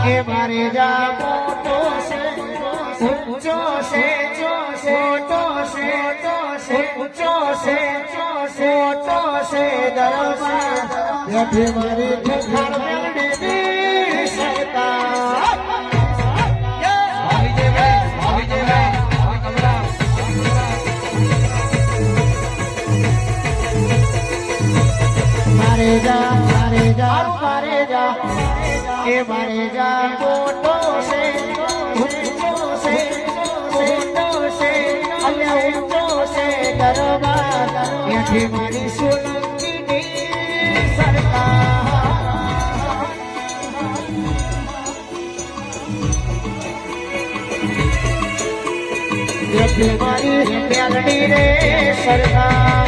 એ મારે જા મોટો છે ઊંચો છે મોટો છે ઊંચો છે મોટો છે દરબાર યથી મારી ખખાર મેળડી સરકાર મારે જા એ મારે જા મોટો છે ઊંચો છે મોટો છે અલ્યા ઊંચો છે દરબાર ત્યાંથી મારી સોલંકીની સરકાર ત્યાંથી મારી મેલડી રે સરકાર